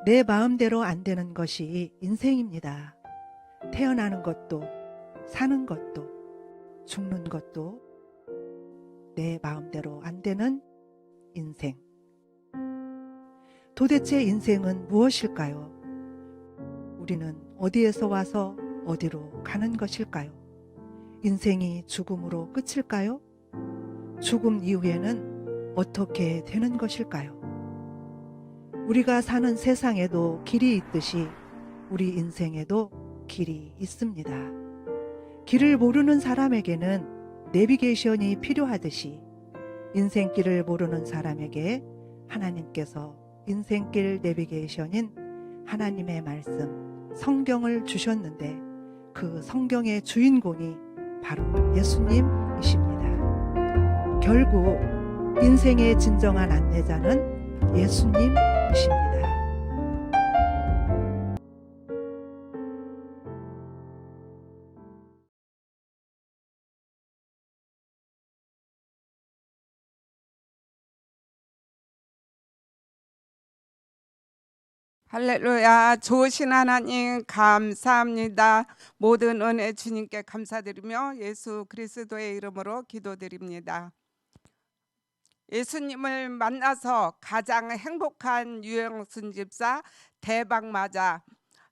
내 마음대로 안 되는 것이 인생입니다. 태어나는 것도, 사는 것도, 죽는 것도 내 마음대로 안 되는 인생. 도대체 인생은 무엇일까요? 우리는 어디에서 와서 어디로 가는 것일까요? 인생이 죽음으로 끝일까요? 죽음 이후에는 어떻게 되는 것일까요? 우리가 사는 세상에도 길이 있듯이 우리 인생에도 길이 있습니다. 길을 모르는 사람에게는 내비게이션이 필요하듯이 인생길을 모르는 사람에게 하나님께서 인생길 내비게이션인 하나님의 말씀, 성경을 주셨는데 그 성경의 주인공이 바로 예수님이십니다. 결국 인생의 진정한 안내자는 예수님이십니다. 할렐루야. 좋으신 하나님 감사합니다. 모든 은혜 주님께 감사드리며 예수 그리스도의 이름으로 기도드립니다. 예수님을 만나서 가장 행복한 유영순 집사 대박맞아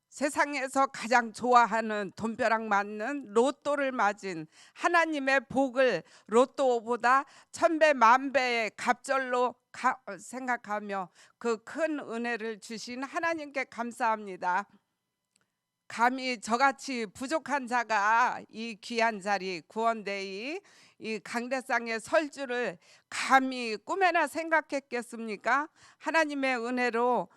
세상에서 가장 좋아하는 돈벼락 맞는 로또를 맞은 하나님의 복을 로또보다 천배 만배의 갑절로 생각하며 그 큰 은혜를 주신 하나님께 감사합니다. 감히 저같이 부족한 자가 이 귀한 자리 구원데이 이 강대상에 설 줄을 감히 꿈에나 생각했겠습니까? 하나님의 은혜로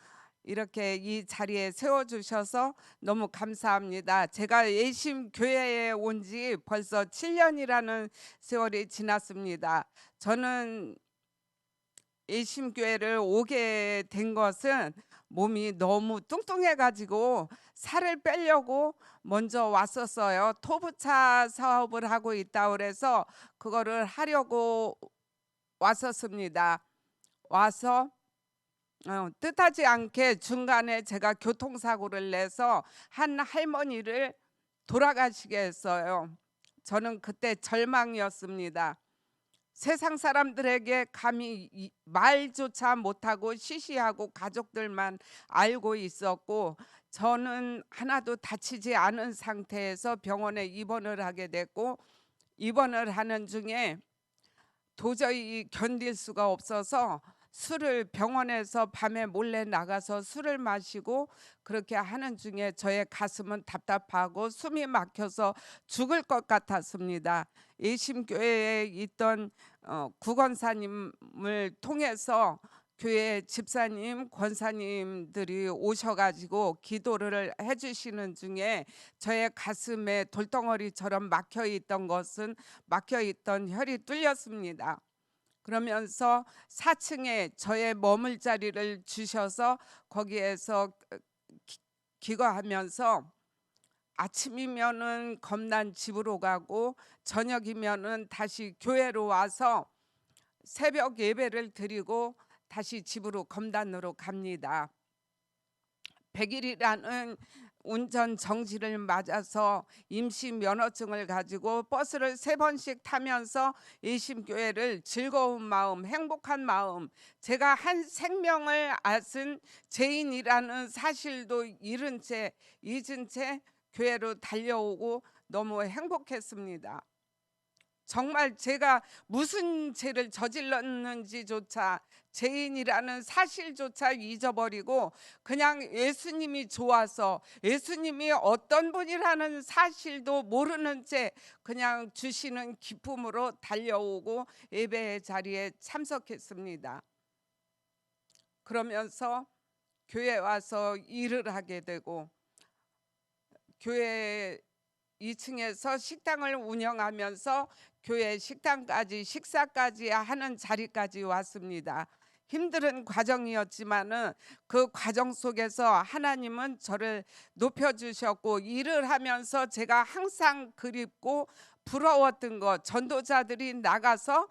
이렇게 이 자리에 세워주셔서 너무 감사합니다. 제가 예심 교회에 온 지 벌써 7년이라는 세월이 지났습니다. 저는 예심 교회를 오게 된 것은 몸이 너무 뚱뚱해가지고 살을 빼려고 먼저 왔었어요. 토부차 사업을 하고 있다 그래서 그거를 하려고 왔었습니다. 와서 뜻하지 않게 중간에 제가 교통사고를 내서 한 할머니를 돌아가시게 했어요. 저는 그때 절망이었습니다. 세상 사람들에게 감히 말조차 못하고 시시하고 가족들만 알고 있었고 저는 하나도 다치지 않은 상태에서 병원에 입원을 하게 됐고 입원을 하는 중에 도저히 견딜 수가 없어서 술을 병원에서 밤에 몰래 나가서 술을 마시고 그렇게 하는 중에 저의 가슴은 답답하고 숨이 막혀서 죽을 것 같았습니다. 예심교회에 있던 구건사님을 통해서 교회 집사님, 권사님들이 오셔가지고 기도를 해주시는 중에 저의 가슴에 돌덩어리처럼 막혀있던 혈이 뚫렸습니다. 그러면서 4층에 저의 머물 자리를 주셔서 거기에서 기거하면서 아침이면은 검단 집으로 가고 저녁이면은 다시 교회로 와서 새벽 예배를 드리고 다시 집으로 검단으로 갑니다. 100일이라는 운전 정지를 맞아서 임시 면허증을 가지고 버스를 3번씩 타면서 예심교회를 즐거운 마음, 행복한 마음, 제가 한 생명을 앗은 죄인이라는 사실도 잊은 채 교회로 달려오고 너무 행복했습니다. 정말 제가 무슨 죄를 저질렀는지조차 죄인이라는 사실조차 잊어버리고 그냥 예수님이 좋아서 예수님이 어떤 분이라는 사실도 모르는 채 그냥 주시는 기쁨으로 달려오고 예배의 자리에 참석했습니다. 그러면서 교회 와서 일을 하게 되고 교회 2층에서 식당을 운영하면서 교회 식당까지 식사까지 하는 자리까지 왔습니다. 힘든 과정이었지만은 그 과정 속에서 하나님은 저를 높여주셨고 일을 하면서 제가 항상 그립고 부러웠던 것 전도자들이 나가서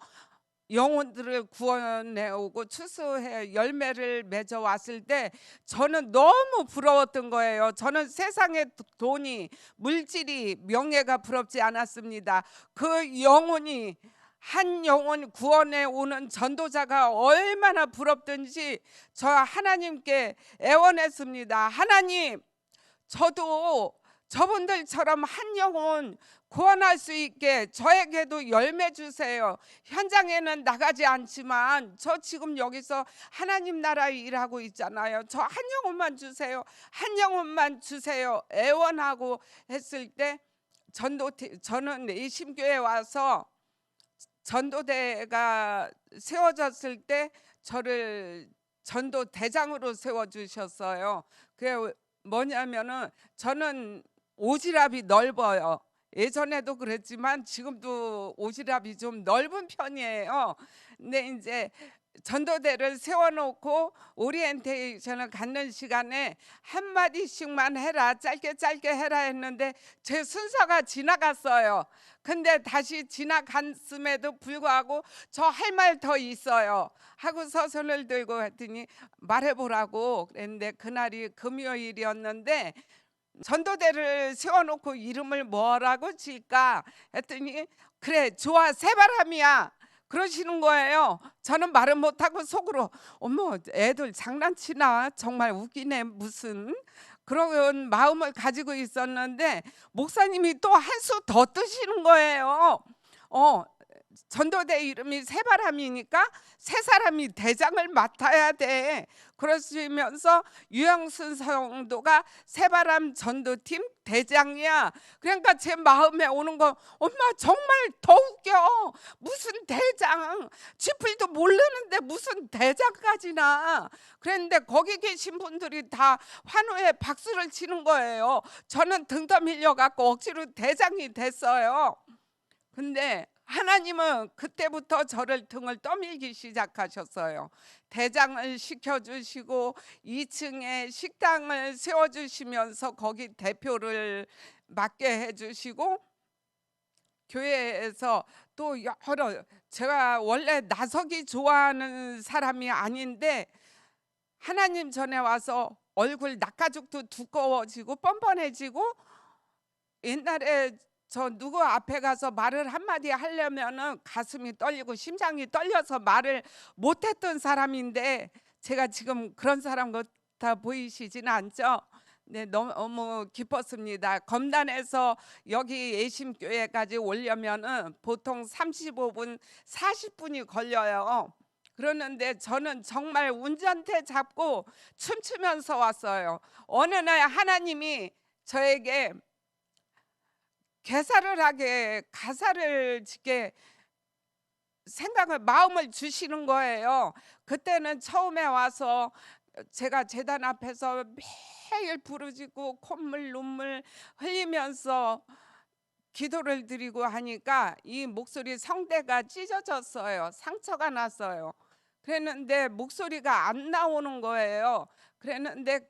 영혼들을 구원해 오고 추수해 열매를 맺어 왔을 때 저는 너무 부러웠던 거예요. 저는 세상의 돈이, 물질이, 명예가 부럽지 않았습니다. 그 영혼이, 한 영혼 구원에 오는 전도자가 얼마나 부럽든지 저 하나님께 애원했습니다. 하나님, 저도 저분들처럼 한 영혼 구원할 수 있게 저에게도 열매 주세요. 현장에는 나가지 않지만 저 지금 여기서 하나님 나라 일하고 있잖아요. 저 한 영혼만 주세요. 한 영혼만 주세요. 애원하고 했을 때 저는 이심교회 와서 전도대가 세워졌을 때 저를 전도대장으로 세워주셨어요. 그게 뭐냐면은 저는 오지랖이 넓어요. 예전에도 그랬지만 지금도 오지랖이 좀 넓은 편이에요. 근데 이제 전도대를 세워놓고 오리엔테이션을 갖는 시간에 한마디씩만 해라, 짧게 해라 했는데 제 순서가 지나갔어요. 근데 다시 지나갔음에도 불구하고 저 할 말 더 있어요 하고서 손을 들고 했더니 말해보라고 그랬는데 그날이 금요일이었는데 전도대를 세워놓고 이름을 뭐라고 지을까 했더니 그래 좋아 새바람이야 그러시는 거예요. 저는 말은 못하고 속으로 어머 애들 장난치나 정말 웃기네 무슨 그런 마음을 가지고 있었는데 목사님이 또 한 수 더 뜨시는 거예요. 전도대 이름이 새바람이니까 새 사람이 대장을 맡아야 돼. 그러시면서 유영순 성도가 새바람 전도팀 대장이야. 그러니까 제 마음에 오는 거 엄마 정말 더 웃겨. 무슨 대장, 쥐풀도 모르는데 무슨 대장까지나. 그랬는데 거기 계신 분들이 다 환호에 박수를 치는 거예요. 저는 등 떠밀려 갖고 억지로 대장이 됐어요. 근데 하나님은 그때부터 저를 등을 떠밀기 시작하셨어요. 대장을 시켜주시고 2층에 식당을 세워주시면서 거기 대표를 맡게 해주시고 교회에서 또 여러 제가 원래 나서기 좋아하는 사람이 아닌데 하나님 전에 와서 얼굴 낙가죽도 두꺼워지고 뻔뻔해지고 옛날에 저 누구 앞에 가서 말을 한마디 하려면은 가슴이 떨리고 심장이 떨려서 말을 못했던 사람인데 제가 지금 그런 사람 같아 보이시지는 않죠? 네, 너무 기뻤습니다. 검단에서 여기 예심교회까지 오려면은 보통 35분, 40분이 걸려요. 그러는데 저는 정말 운전대 잡고 춤추면서 왔어요. 어느 날 하나님이 저에게 가사를 짓게 마음을 주시는 거예요. 그때는 처음에 와서 제가 제단 앞에서 매일 부르짖고 콧물 눈물 흘리면서 기도를 드리고 하니까 이 목소리 성대가 찢어졌어요. 상처가 났어요. 그랬는데 목소리가 안 나오는 거예요. 그랬는데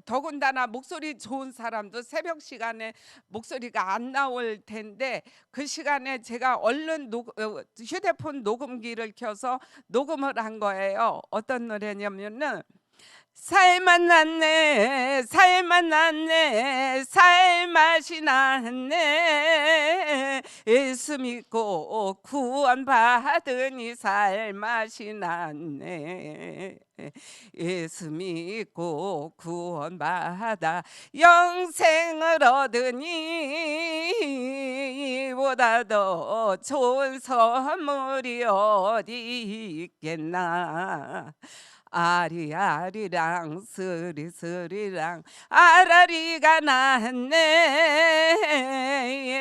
더군다나 목소리 좋은 사람도 새벽 시간에 목소리가 안 나올 텐데 그 시간에 제가 얼른 휴대폰 녹음기를 켜서 녹음을 한 거예요. 어떤 노래냐면은 살맛 났네 살맛이 났네 예수 믿고 구원받으니 살맛이 났네 예수 믿고 구원받아 영생을 얻으니 이보다 더 좋은 선물이 어디 있겠나 아리아리랑 스리스리랑 아라리가 났네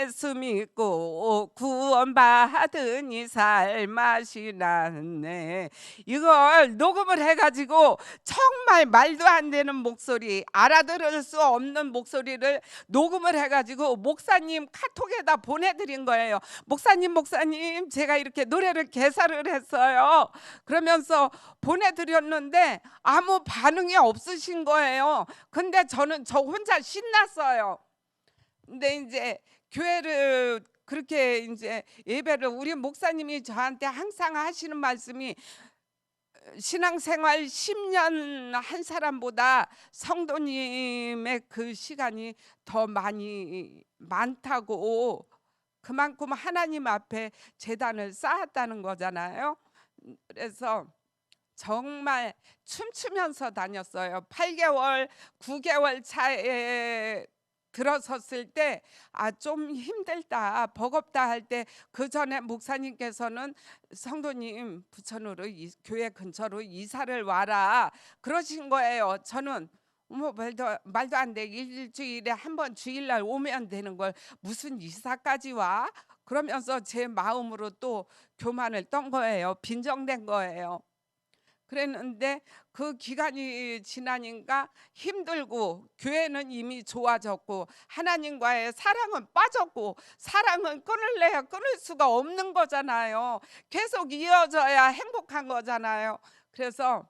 예수 믿고 구원받으니 살맛이 났네. 이걸 녹음을 해가지고 정말 말도 안 되는 목소리 알아들을 수 없는 목소리를 녹음을 해가지고 목사님 카톡에다 보내드린 거예요. 목사님 제가 이렇게 노래를 개사를 했어요. 그러면서 보내드렸는데 아무 반응이 없으신 거예요. 근데 저는 저 혼자 신났어요. 근데 이제 교회를 그렇게 이제 예배를 우리 목사님이 저한테 항상 하시는 말씀이 신앙생활 10년 한 사람보다 성도님의 그 시간이 더 많다고 그만큼 하나님 앞에 제단을 쌓았다는 거잖아요. 그래서 정말 춤추면서 다녔어요. 8개월, 9개월 차에 들어섰을 때 좀 힘들다, 버겁다 할 때 그 전에 목사님께서는 성도님 부천으로 교회 근처로 이사를 와라 그러신 거예요. 저는 말도 안 돼. 일주일에 한 번 주일날 오면 되는 걸 무슨 이사까지 와? 그러면서 제 마음으로 또 교만을 떤 거예요. 빈정된 거예요. 그랬는데 그 기간이 지나니까 힘들고 교회는 이미 좋아졌고 하나님과의 사랑은 빠졌고 사랑은 끊을래야 끊을 수가 없는 거잖아요. 계속 이어져야 행복한 거잖아요. 그래서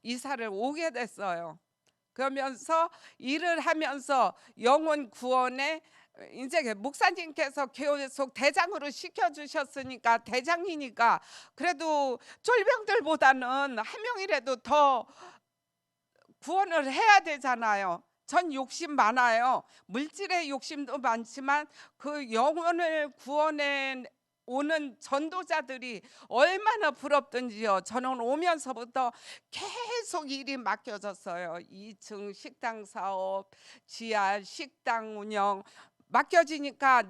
이사를 오게 됐어요. 그러면서 일을 하면서 영혼 구원에 이제 목사님께서 계속 대장으로 시켜주셨으니까 대장이니까 그래도 쫄병들보다는 한 명이라도 더 구원을 해야 되잖아요. 전 욕심 많아요. 물질의 욕심도 많지만 그 영혼을 구원해 오는 전도자들이 얼마나 부럽던지요. 저는 오면서부터 계속 일이 맡겨졌어요. 2층 식당 사업, 지하 식당 운영 맡겨지니까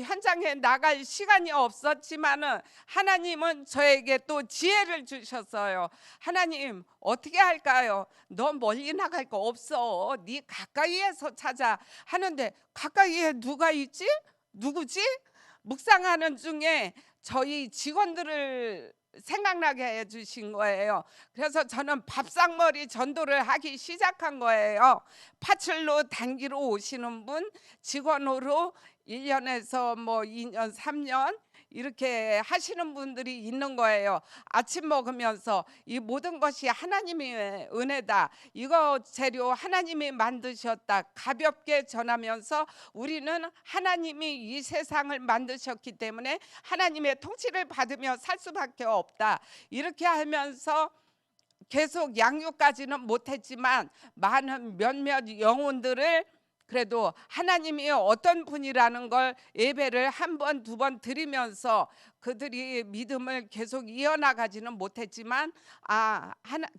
현장에 나갈 시간이 없었지만은 하나님은 저에게 또 지혜를 주셨어요. 하나님 어떻게 할까요? 너 멀리 나갈 거 없어. 네 가까이에서 찾아 하는데 가까이에 누가 있지? 누구지? 묵상하는 중에 저희 직원들을 생각나게 해주신 거예요. 그래서 저는 밥상머리 전도를 하기 시작한 거예요. 파출로 단기로 오시는 분 직원으로 1년에서 뭐 2년 3년 이렇게 하시는 분들이 있는 거예요. 아침 먹으면서 이 모든 것이 하나님의 은혜다. 이거 재료 하나님이 만드셨다. 가볍게 전하면서 우리는 하나님이 이 세상을 만드셨기 때문에 하나님의 통치를 받으며 살 수밖에 없다. 이렇게 하면서 계속 양육까지는 못했지만 많은 몇몇 영혼들을 그래도 하나님이 어떤 분이라는 걸 예배를 한 번, 두 번 드리면서 그들이 믿음을 계속 이어나가지는 못했지만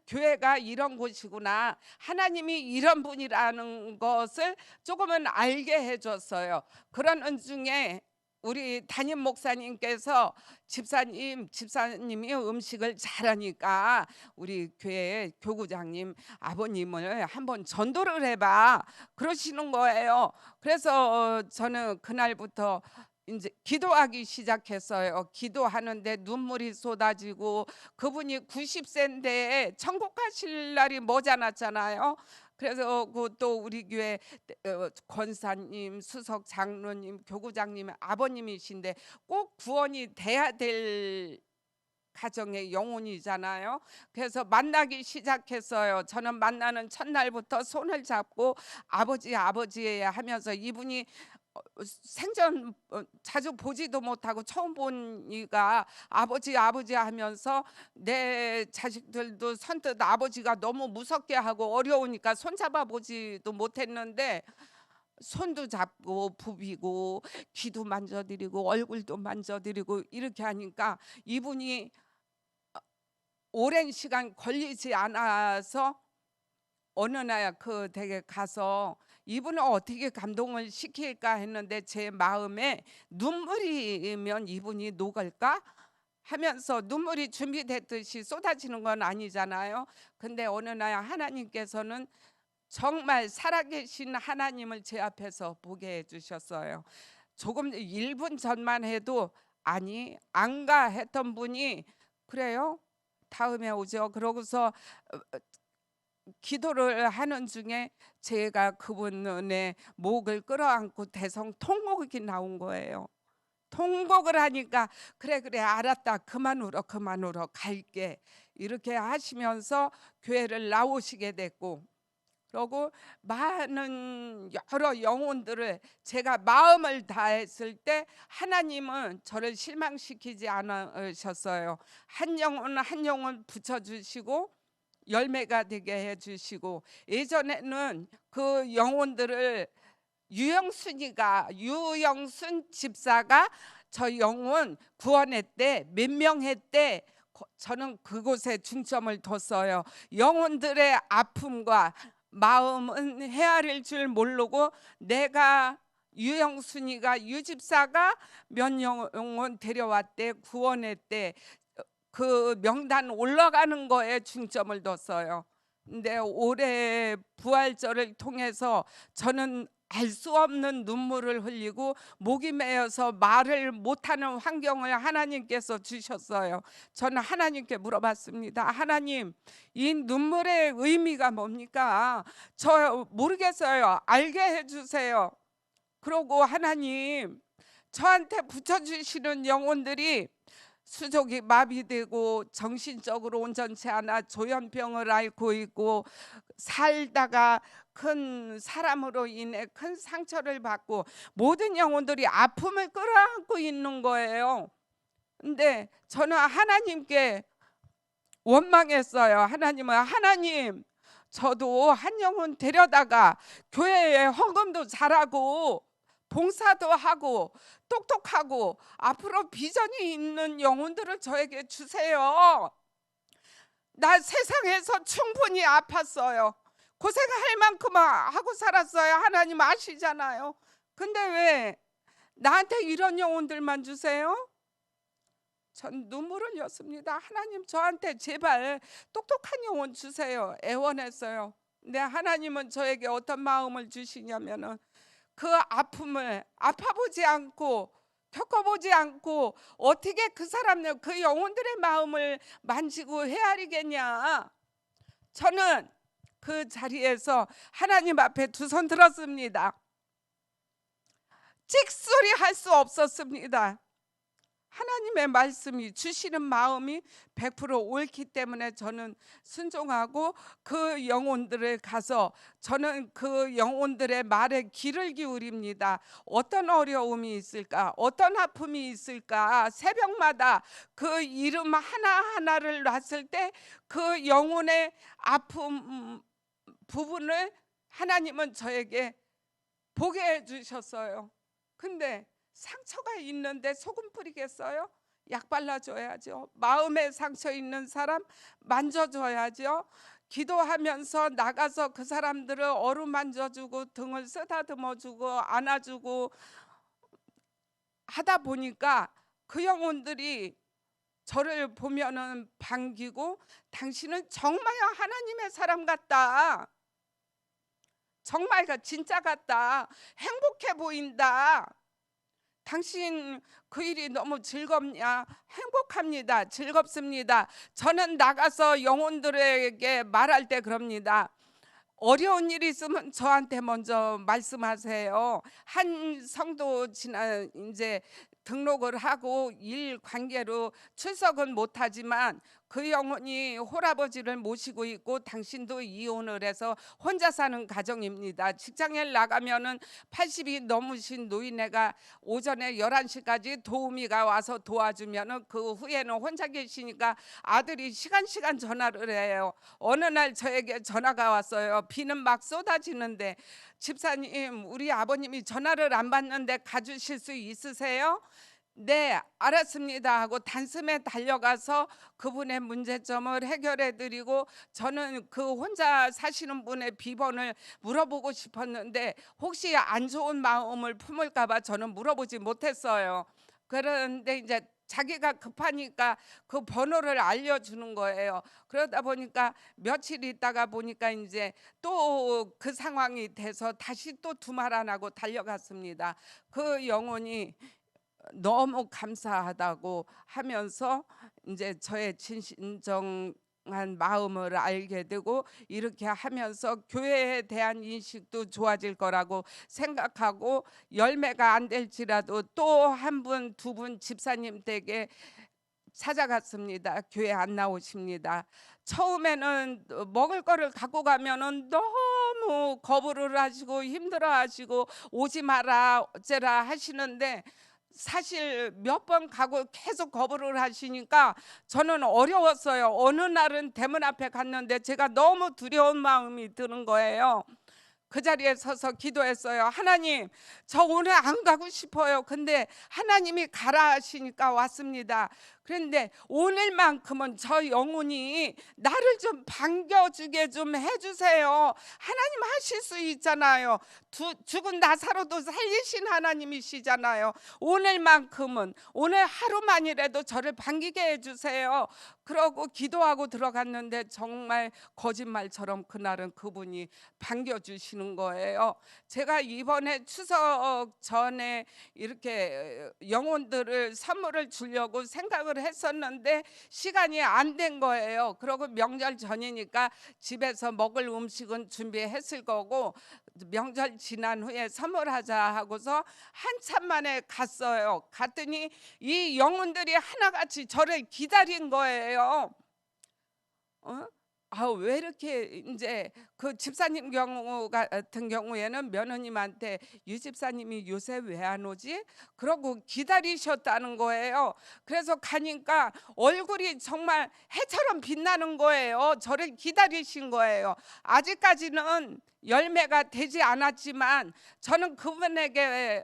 교회가 이런 곳이구나. 하나님이 이런 분이라는 것을 조금은 알게 해줬어요. 그런 중에 우리 담임 목사님께서 집사님이 음식을 잘하니까 우리 교회 교구장님 아버님을 한번 전도를 해봐 그러시는 거예요. 그래서 저는 그날부터 이제 기도하기 시작했어요. 기도하는데 눈물이 쏟아지고 그분이 90세인데 천국 가실 날이 머지않았잖아요. 그래서 또 우리 교회 권사님, 수석 장로님, 교구장님 아버님이신데 꼭 구원이 돼야 될 가정의 영혼이잖아요. 그래서 만나기 시작했어요. 저는 만나는 첫날부터 손을 잡고 아버지 하면서 이분이 생전 자주 보지도 못하고 처음 보니까 아버지 하면서 내 자식들도 선뜻 아버지가 너무 무섭게 하고 어려우니까 손잡아 보지도 못했는데 손도 잡고 부비고 귀도 만져드리고 얼굴도 만져드리고 이렇게 하니까 이분이 오랜 시간 걸리지 않아서 어느 날 그 댁에 가서 이분을 어떻게 감동을 시킬까 했는데 제 마음에 눈물이면 이분이 녹을까 하면서 눈물이 준비됐듯이 쏟아지는 건 아니잖아요. 근데 어느 날 하나님께서는 정말 살아계신 하나님을 제 앞에서 보게 해주셨어요. 조금 1분 전만 해도 아니 안 가 했던 분이 그래요? 다음에 오죠. 그러고서 기도를 하는 중에 제가 그분의 목을 끌어안고 통곡이 나온 거예요. 통곡을 하니까 그래 알았다 그만 울어 갈게 이렇게 하시면서 교회를 나오시게 됐고 그러고 많은 여러 영혼들을 제가 마음을 다했을 때 하나님은 저를 실망시키지 않으셨어요. 한 영혼 한 영혼 붙여주시고 열매가 되게 해주시고, 예전에는 그 영혼들을 유영순 집사가 저 영혼 구원했대, 몇 명 했대. 저는 그곳에 중점을 뒀어요. 영혼들의 아픔과 마음은 헤아릴 줄 모르고 내가 유집사가 몇 영혼 데려왔대, 구원했대, 그 명단 올라가는 거에 중점을 뒀어요. 근데 올해 부활절을 통해서 저는 알 수 없는 눈물을 흘리고 목이 메어서 말을 못하는 환경을 하나님께서 주셨어요. 저는 하나님께 물어봤습니다. 하나님, 이 눈물의 의미가 뭡니까? 저 모르겠어요. 알게 해주세요. 그러고 하나님, 저한테 붙여주시는 영혼들이 수족이 마비되고 정신적으로 온전치 않아 조현병을 앓고 있고, 살다가 큰 사람으로 인해 큰 상처를 받고 모든 영혼들이 아픔을 끌어안고 있는 거예요. 근데 저는 하나님께 원망했어요. 하나님, 저도 한 영혼 데려다가 교회에 헌금도 잘하고 봉사도 하고 똑똑하고 앞으로 비전이 있는 영혼들을 저에게 주세요. 나 세상에서 충분히 아팠어요. 고생할 만큼 하고 살았어요. 하나님 아시잖아요. 근데 왜 나한테 이런 영혼들만 주세요? 전 눈물을 흘렸습니다. 하나님, 저한테 제발 똑똑한 영혼 주세요. 애원했어요. 근데 하나님은 저에게 어떤 마음을 주시냐면은, 그 아픔을 아파보지 않고 겪어보지 않고 어떻게 그 사람들, 그 영혼들의 마음을 만지고 헤아리겠냐. 저는 그 자리에서 하나님 앞에 두 손 들었습니다. 찍소리 할 수 없었습니다. 하나님의 말씀이 주시는 마음이 100% 옳기 때문에 저는 순종하고 그 영혼들을 가서 저는 그 영혼들의 말에 귀를 기울입니다. 어떤 어려움이 있을까? 어떤 아픔이 있을까? 새벽마다 그 이름 하나하나를 놨을 때 그 영혼의 아픔 부분을 하나님은 저에게 보게 해주셨어요. 근데 상처가 있는데 소금 뿌리겠어요? 약 발라줘야죠. 마음에 상처 있는 사람 만져줘야죠. 기도하면서 나가서 그 사람들을 어루만져주고 등을 쓰다듬어주고 안아주고 하다 보니까 그 영혼들이 저를 보면은 반기고, 당신은 정말 하나님의 사람 같다, 정말 진짜 같다, 행복해 보인다, 당신 그 일이 너무 즐겁냐? 행복합니다. 즐겁습니다. 저는 나가서 영혼들에게 말할 때 그럽니다. 어려운 일이 있으면 저한테 먼저 말씀하세요. 한 성도 지난 이제 등록을 하고 일 관계로 출석은 못하지만 그 영혼이 홀아버지를 모시고 있고 당신도 이혼을 해서 혼자 사는 가정입니다. 직장에 나가면은 80이 넘으신 노인네가 오전에 11시까지 도우미가 와서 도와주면은 그 후에는 혼자 계시니까 아들이 시간 전화를 해요. 어느 날 저에게 전화가 왔어요. 비는 막 쏟아지는데, 집사님, 우리 아버님이 전화를 안 받는데 가주실 수 있으세요? 네, 알았습니다 하고 단숨에 달려가서 그분의 문제점을 해결해 드리고, 저는 그 혼자 사시는 분의 비번을 물어보고 싶었는데 혹시 안 좋은 마음을 품을까 봐 저는 물어보지 못했어요. 그런데 이제 자기가 급하니까 그 번호를 알려주는 거예요. 그러다 보니까 며칠 있다가 보니까 이제 또 그 상황이 돼서 다시 또 두말 안 하고 달려갔습니다. 그 영혼이 너무 감사하다고 하면서 이제 저의 진정한 마음을 알게 되고, 이렇게 하면서 교회에 대한 인식도 좋아질 거라고 생각하고, 열매가 안 될지라도 또 한 분, 두 분 집사님 댁에 찾아갔습니다. 교회 안 나오십니다. 처음에는 먹을 거를 갖고 가면은 너무 너무 거부를 하시고 힘들어하시고 오지 마라 어째라 하시는데 사실 몇 번 가고 계속 거부를 하시니까 저는 어려웠어요. 어느 날은 대문 앞에 갔는데 제가 너무 두려운 마음이 드는 거예요. 그 자리에 서서 기도했어요. 하나님, 저 오늘 안 가고 싶어요. 근데 하나님이 가라 하시니까 왔습니다. 그런데 오늘만큼은 저 영혼이 나를 좀 반겨주게 좀 해주세요. 하나님 하실 수 있잖아요. 죽은 나사로도 살리신 하나님이시잖아요. 오늘만큼은, 오늘 하루만이라도 저를 반기게 해주세요. 그러고 기도하고 들어갔는데 정말 거짓말처럼 그날은 그분이 반겨주시는 거예요. 제가 이번에 추석 전에 이렇게 영혼들을 선물을 주려고 생각을 했었는데 시간이 안 된 거예요. 그러고 명절 전이니까 집에서 먹을 음식은 준비했을 거고 명절 지난 후에 선물하자 하고서 한참 만에 갔어요. 갔더니 이 영혼들이 하나같이 저를 기다린 거예요. 왜 이렇게 이제 그 집사님 경우 같은 경우에는 며느님한테 유 집사님이 요새 왜 안 오지? 그러고 기다리셨다는 거예요. 그래서 가니까 얼굴이 정말 해처럼 빛나는 거예요. 저를 기다리신 거예요. 아직까지는 열매가 되지 않았지만 저는 그분에게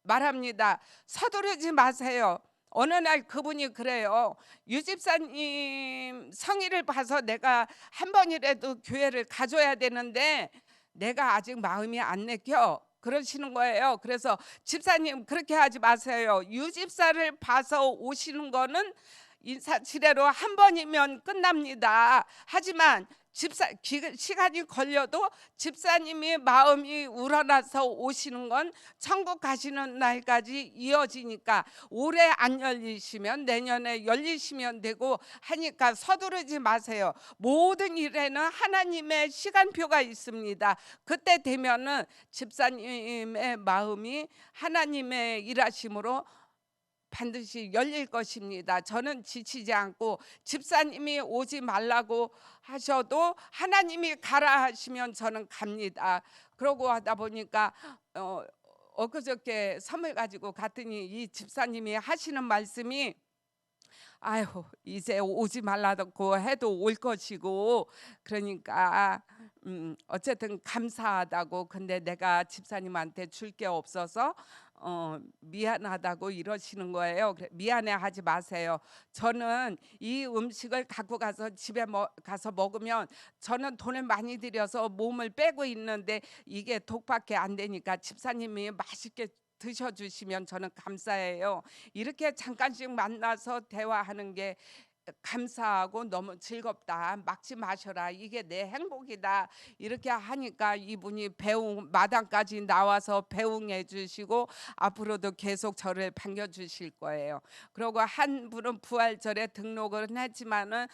말합니다. 서두르지 마세요. 어느 날 그분이 그래요. 유 집사님 성의를 봐서 내가 한 번이라도 교회를 가줘야 되는데 내가 아직 마음이 안 내켜 그러시는 거예요. 그래서 집사님 그렇게 하지 마세요. 유 집사를 봐서 오시는 거는 인사치레로 한 번이면 끝납니다. 하지만 시간이 걸려도 집사님이 마음이 우러나서 오시는 건 천국 가시는 날까지 이어지니까 올해 안 열리시면 내년에 열리시면 되고 하니까 서두르지 마세요. 모든 일에는 하나님의 시간표가 있습니다. 그때 되면은 집사님의 마음이 하나님의 일하심으로 반드시 열릴 것입니다. 저는 지치지 않고 집사님이 오지 말라고 하셔도 하나님이 가라 하시면 저는 갑니다. 그러고 하다 보니까 엊그저께 선물 가지고 갔더니 이 집사님이 하시는 말씀이 아유 이제 오지 말라고 해도 올 것이고 그러니까 어쨌든 감사하다고 근데 내가 집사님한테 줄 게 없어서 미안하다고 이러시는 거예요. 미안해하지 마세요. 저는 이 음식을 갖고 가서 집에 가서 먹으면 저는 돈을 많이 들여서 몸을 빼고 있는데 이게 독밖에 안 되니까 집사님이 맛있게 드셔주시면 저는 감사해요. 이렇게 잠깐씩 만나서 대화하는 게 감사하고 너무 즐겁다. 막지 마셔라. 이게 내 행복이다. 이렇게 하니까 이분이 마당까지 나와서 배웅해 주시고 앞으로도 계속 저를 반겨주실 거예요. 그리고 한 분은 부활절에 등록을 했지만은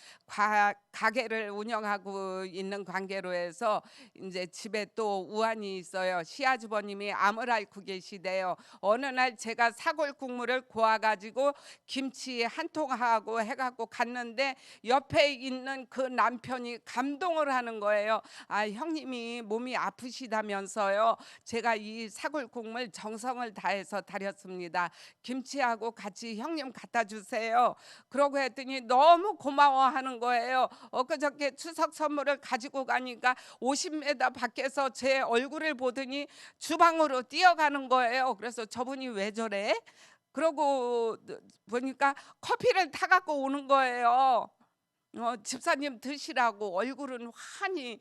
가게를 운영하고 있는 관계로 해서 이제 집에 또 우환이 있어요. 시아주버님이 암을 앓고 계시대요. 어느 날 제가 사골 국물을 고아가지고 김치 한 통하고 해갖고 갔는데 옆에 있는 그 남편이 감동을 하는 거예요. 형님이 몸이 아프시다면서요. 제가 이 사골국물 정성을 다해서 다렸습니다. 김치하고 같이 형님 갖다 주세요. 그러고 했더니 너무 고마워하는 거예요. 엊그저께 추석 선물을 가지고 가니까 50m 밖에서 제 얼굴을 보더니 주방으로 뛰어가는 거예요. 그래서 저분이 왜 저래? 그러고 보니까 커피를 타갖고 오는 거예요. 집사님 드시라고 얼굴은 환히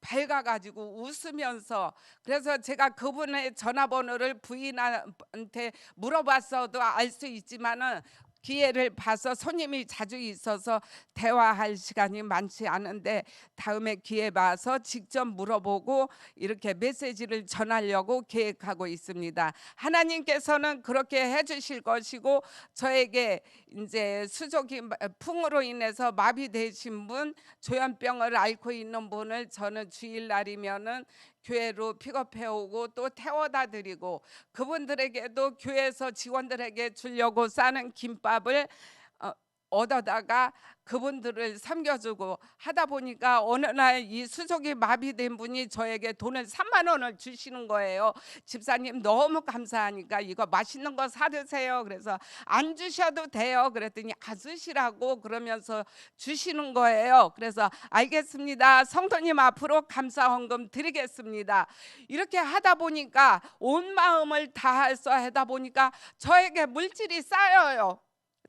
밝아가지고 웃으면서 그래서 제가 그분의 전화번호를 부인한테 물어봤어도 알 수 있지만은 기회를 봐서 손님이 자주 있어서 대화할 시간이 많지 않은데 다음에 기회 봐서 직접 물어보고 이렇게 메시지를 전하려고 계획하고 있습니다. 하나님께서는 그렇게 해주실 것이고 저에게 이제 수족이 풍으로 인해서 마비되신 분, 조현병을 앓고 있는 분을 저는 주일날이면은 교회로 픽업해 오고 또 태워다 드리고 그분들에게도 교회에서 직원들에게 주려고 싸는 김밥을 얻어다가 그분들을 섬겨주고 하다 보니까 어느 날 이 수족이 마비된 분이 저에게 돈을 3만 원을 주시는 거예요. 집사님 너무 감사하니까 이거 맛있는 거 사 드세요. 그래서 안 주셔도 돼요. 그랬더니 쓰시라고 그러면서 주시는 거예요. 그래서 알겠습니다. 성도님 앞으로 감사 헌금 드리겠습니다. 이렇게 하다 보니까 온 마음을 다해서 하다 보니까 저에게 물질이 쌓여요.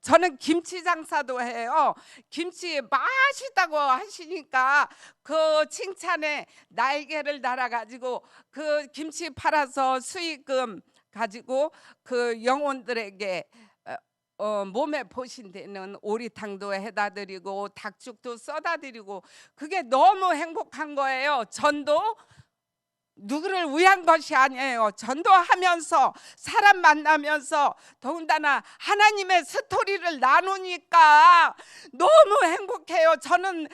저는 김치 장사도 해요. 김치 맛있다고 하시니까 그 칭찬에 날개를 달아가지고 그 김치 팔아서 수익금 가지고 그 영혼들에게 몸에 보신되는 오리탕도 해다 드리고 닭죽도 써다 드리고 그게 너무 행복한 거예요. 전도 누구를 위한 것이 아니에요. 전도하면서 사람 만나면서 더군다나 하나님의 스토리를 나누니까 너무 행복해요. 저는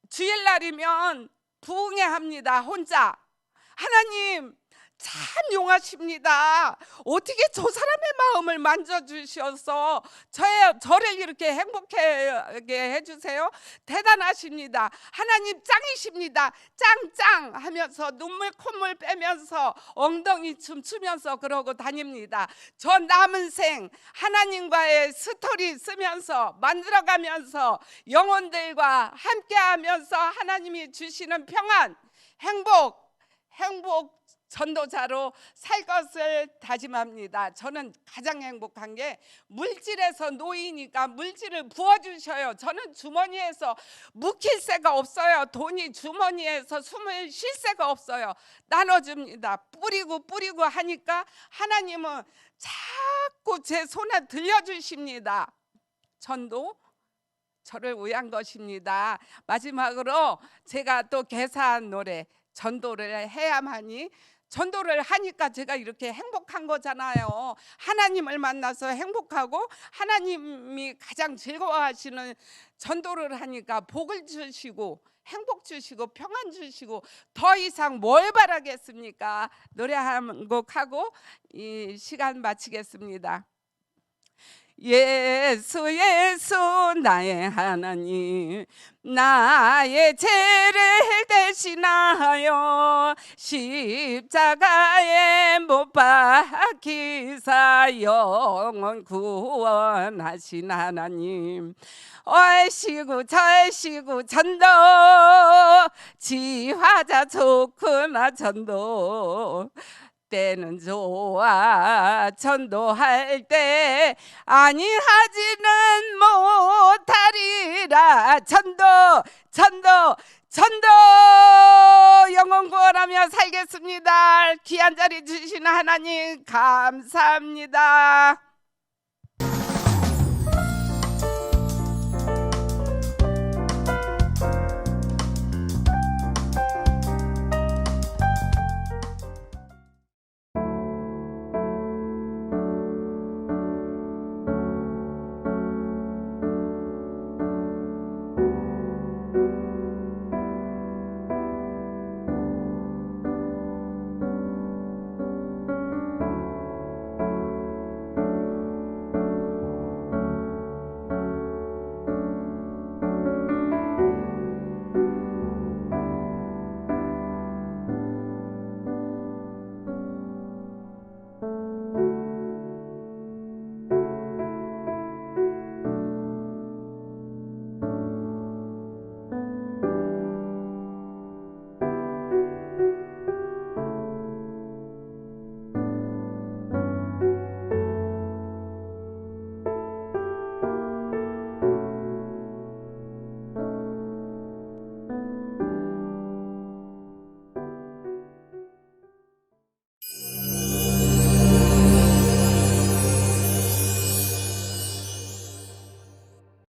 주일날이면 부흥회합니다. 혼자. 하나님 참 용하십니다. 어떻게 저 사람의 마음을 만져주셔서 저를 이렇게 행복하게 해주세요. 대단하십니다. 하나님 짱이십니다. 짱짱 하면서 눈물 콧물 빼면서 엉덩이 춤추면서 그러고 다닙니다. 저 남은 생 하나님과의 스토리 쓰면서 만들어가면서 영혼들과 함께하면서 하나님이 주시는 평안, 행복 전도자로 살 것을 다짐합니다. 저는 가장 행복한 게 물질에서 놓이니까 물질을 부어주셔요. 저는 주머니에서 묵힐 새가 없어요. 돈이 주머니에서 숨을 쉴 새가 없어요. 나눠줍니다. 뿌리고 하니까 하나님은 자꾸 제 손에 들려주십니다. 전도 저를 위한 것입니다. 마지막으로 제가 또 개사한 노래 전도를 해야만이 전도를 하니까 제가 이렇게 행복한 거잖아요. 하나님을 만나서 행복하고 하나님이 가장 즐거워하시는 전도를 하니까 복을 주시고 행복 주시고 평안 주시고 더 이상 뭘 바라겠습니까? 노래 한 곡 하고 이 시간 마치겠습니다. 예수 예수 나의 하나님 나의 죄를 대신하여 십자가에 못 박히사 영원 구원하신 하나님 얼씨구 절씨구 전도 지화자 좋구나 전도 때는 좋아 전도할 때 아니하지는 못하리라 전도 영원 구원하며 살겠습니다. 귀한 자리 주시는 하나님 감사합니다.